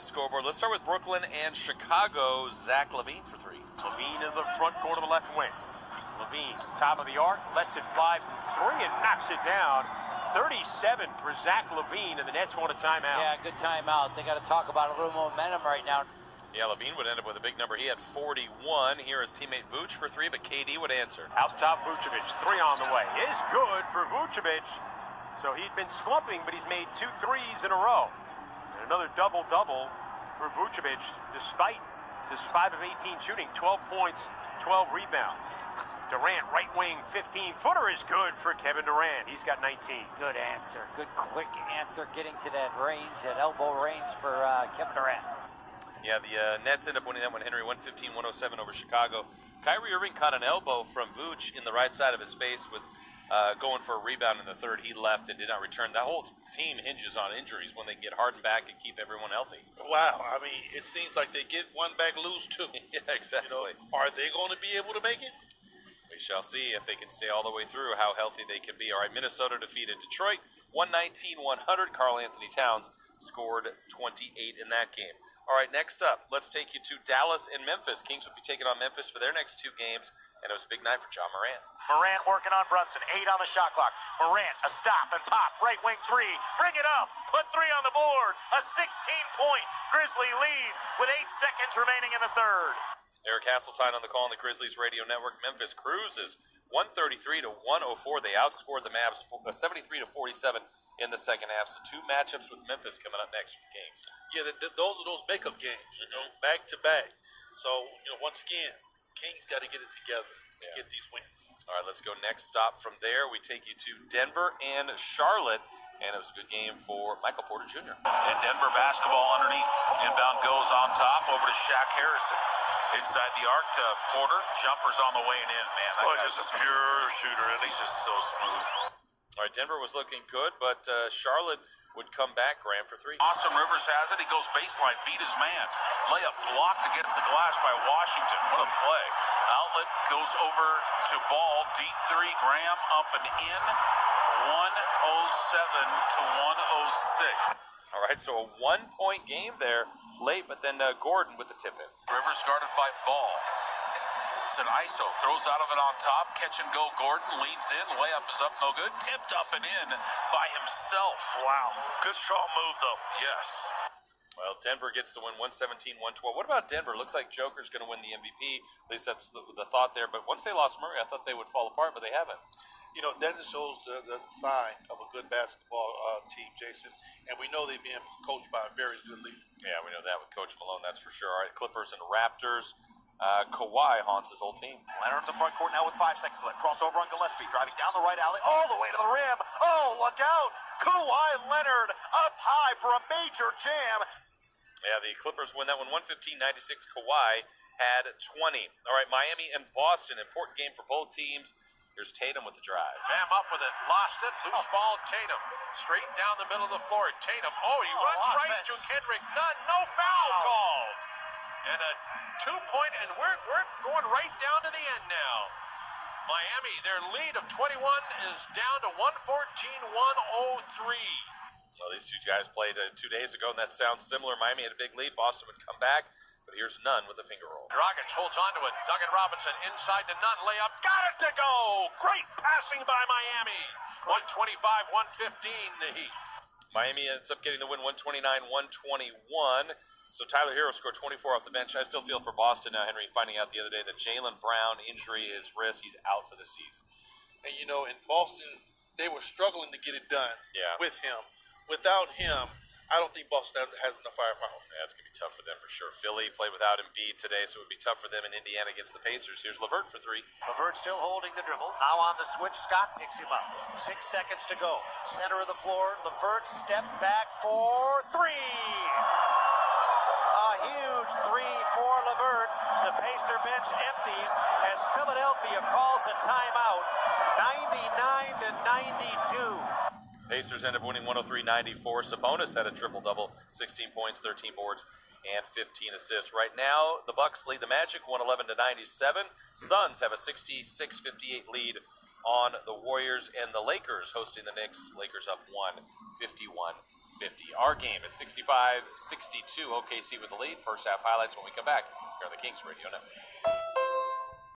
scoreboard. Let's start with Brooklyn and Chicago. Zach LaVine for three. LaVine in the front court of the left wing. LaVine, top of the arc, lets it fly from three and knocks it down. 37 for Zach LaVine, and the Nets want a timeout. Yeah, good timeout. They got to talk about a little momentum right now. Yeah, LaVine would end up with a big number. He had 41. Here is teammate Vooch for three, but KD would answer. Out top, Vucevic, three on the way. Is good for Vucevic. So he'd been slumping, but he's made 2 threes in a row. And another double-double for Vucevic, despite his 5 of 18 shooting, 12 points, 12 rebounds. Durant, right wing, 15-footer is good for Kevin Durant. He's got 19. Good answer. Good, quick answer, getting to that range, that elbow range for Kevin Durant. Yeah, the Nets end up winning that one, Henry, 115-107 over Chicago. Kyrie Irving caught an elbow from Vooch in the right side of his face with going for a rebound in the third. He left and did not return. That whole team hinges on injuries when they can get Harden back and keep everyone healthy. Wow, I mean, it seems like they get one back, lose two. Yeah, exactly. You know, are they going to be able to make it? We shall see if they can stay all the way through, how healthy they can be. All right, Minnesota defeated Detroit 119-100. Karl Anthony Towns scored 28 in that game. All right, next up, let's take you to Dallas and Memphis. Kings will be taking on Memphis for their next 2 games, and it was a big night for John Morant. Morant working on Brunson, 8 on the shot clock. Morant, a stop and pop, right wing 3, bring it up, put 3 on the board, a 16-point Grizzly lead with 8 seconds remaining in the third. Eric Hasseltine on the call on the Grizzlies radio network. Memphis cruises 133-104. They outscored the Mavs 73-47 in the second half. So 2 matchups with Memphis coming up next for the games. Yeah, those are those makeup games, you know, back to back. So, you know, once again, Kings got to get it together, get these wins. All right, let's go next stop from there. We take you to Denver and Charlotte. And it was a good game for Michael Porter Jr. And Denver basketball underneath. Inbound goes on top over to Shaq Harrison. Inside the arc to Porter. Jumpers on the way and in, man. Oh, just a pure shooter. And He's just so smooth. All right, Denver was looking good, but Charlotte would come back, Graham, for 3. Austin Rivers has it. He goes baseline, beat his man. Layup blocked against the glass by Washington. What a play. Outlet goes over to Ball. Deep 3. Graham up and in. 107 to 106. All right, so a 1-point game there late, but then Gordon with the tip-in. Rivers guarded by Ball. It's an ISO. Throws out of it on top. Catch and go. Gordon leans in. Layup is up. No good. Tipped up and in by himself. wow. Good strong move, though. Yes. Well, Denver gets the win 117-112. What about Denver? Looks like Joker's going to win the MVP. At least that's the thought there. But once they lost Murray, I thought they would fall apart, but they haven't. You know, that just shows the sign of a good basketball team, Jason. And we know they're being coached by a very good leader. Yeah, we know that with Coach Malone, that's for sure. All right, Clippers and Raptors. Kawhi haunts his whole team. Leonard in the front court now with 5 seconds left. Crossover on Gillespie, driving down the right alley, all the way to the rim. Oh, look out! Kawhi Leonard up high for a major jam. Yeah, the Clippers win that one 115-96. Kawhi had 20. All right, Miami and Boston, important game for both teams. Here's Tatum with the drive. Bam up with it, lost it, loose ball, Tatum. Straight down the middle of the floor. Tatum, he runs right to Kendrick Nunn. No foul called. And a 2-point, and we're going right down to the end now. Miami, their lead of 21 is down to 114-103. Well, these 2 guys played 2 days ago, and that sounds similar. Miami had a big lead. Boston would come back, but here's Nunn with a finger roll. Dragic holds on to it. Duncan Robinson inside to Nunn. Layup. Got it to go. Great passing by Miami. 125-115 the Heat. Miami ends up getting the win 129-121. So Tyler Hero scored 24 off the bench. I still feel for Boston now, Henry, finding out the other day that Jaylen Brown injury, his wrist, he's out for the season. And, you know, in Boston, they were struggling to get it done with him. Without him, I don't think Boston has enough firepower. Yeah, it's going to be tough for them for sure. Philly played without Embiid today, so it would be tough for them in Indiana against the Pacers. Here's LeVert for 3. LeVert still holding the dribble. Now on the switch, Scott picks him up. 6 seconds to go. Center of the floor. LeVert step back for 3. A huge 3 for LeVert. The Pacer bench empties as Philadelphia calls a timeout. 99-92. Pacers end up winning 103-94. Sabonis had a triple-double, 16 points, 13 boards, and 15 assists. Right now, the Bucks lead the Magic 111-97. Suns have a 66-58 lead on the Warriors, and the Lakers hosting the Knicks. Lakers up 151-56. 50. Our game is 65-62. OKC with the lead. First half highlights when we come back here on the Kings Radio Network.